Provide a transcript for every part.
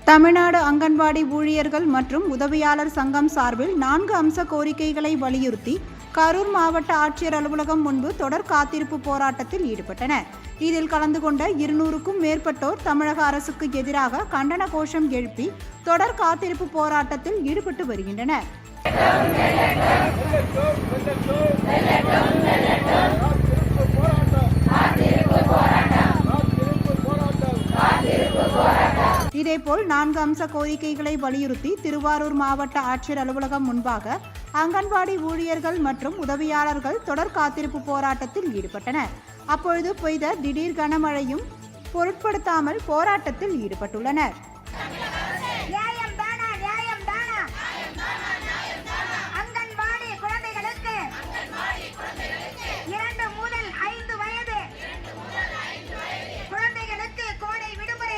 தமிழ்நாடு அங்கன்வாடி ஊழியர்கள் மற்றும் உதவியாளர் சங்கம் சார்பில் 4 அம்ச கோரிக்கைகளை வலியுறுத்தி கரூர் மாவட்ட ஆட்சியர் அலுவலகம் முன்பு தொடர் காத்திருப்பு போராட்டத்தில் ஈடுபட்டனர். இதில் கலந்து கொண்ட 200க்கும் மேற்பட்டோர் தமிழக அரசுக்கு எதிராக கண்டன கோஷம் எழுப்பி தொடர் காத்திருப்பு போராட்டத்தில் ஈடுபட்டு வருகின்றனர். இதேபோல் 4 அம்ச கோரிக்கைகளை வலியுறுத்தி திருவாரூர் மாவட்ட ஆட்சியர் அலுவலகம் முன்பாக அங்கன்வாடி ஊழியர்கள் மற்றும் உதவியாளர்கள் தொடர் காத்திருப்பு போராட்டத்தில் ஈடுபட்டனர். அப்பொழுது பெய்த திடீர் கனமழையும் பொருட்படுத்தாமல் போராட்டத்தில் ஈடுபட்டுள்ளனர்.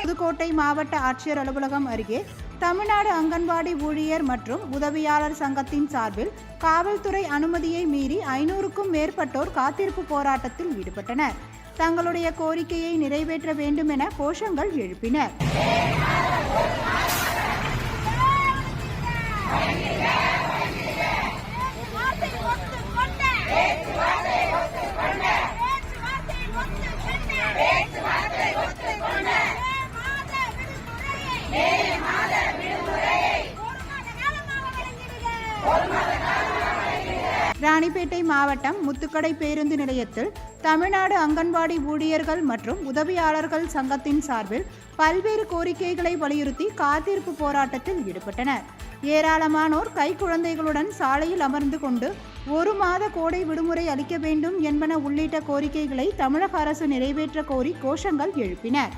புதுக்கோட்டை மாவட்ட ஆட்சியர் அலுவலகம் அருகே தமிழ்நாடு அங்கன்வாடி ஊழியர் மற்றும் உதவியாளர் சங்கத்தின் சார்பில் காவல்துறை அனுமதியை மீறி 500க்கும் மேற்பட்டோர் காத்திருப்பு போராட்டத்தில் ஈடுபட்டனர். தங்களுடைய கோரிக்கையை நிறைவேற்ற வேண்டும் என கோஷங்கள் எழுப்பினர். ராணிப்பேட்டை மாவட்டம் முத்துக்கடை பேருந்து நிலையத்தில் தமிழ்நாடு அங்கன்வாடி ஊழியர்கள் மற்றும் உதவியாளர்கள் சங்கத்தின் சார்பில் பல்வேறு கோரிக்கைகளை வலியுறுத்தி காத்திருப்பு போராட்டத்தில் ஈடுபட்டனர். ஏராளமானோர் கைக்குழந்தைகளுடன் சாலையில் அமர்ந்து கொண்டு 1 மாத கோடை விடுமுறை அளிக்க வேண்டும் என்பன உள்ளிட்ட கோரிக்கைகளை தமிழக அரசு நிறைவேற்ற கோரி கோஷங்கள் எழுப்பினர்.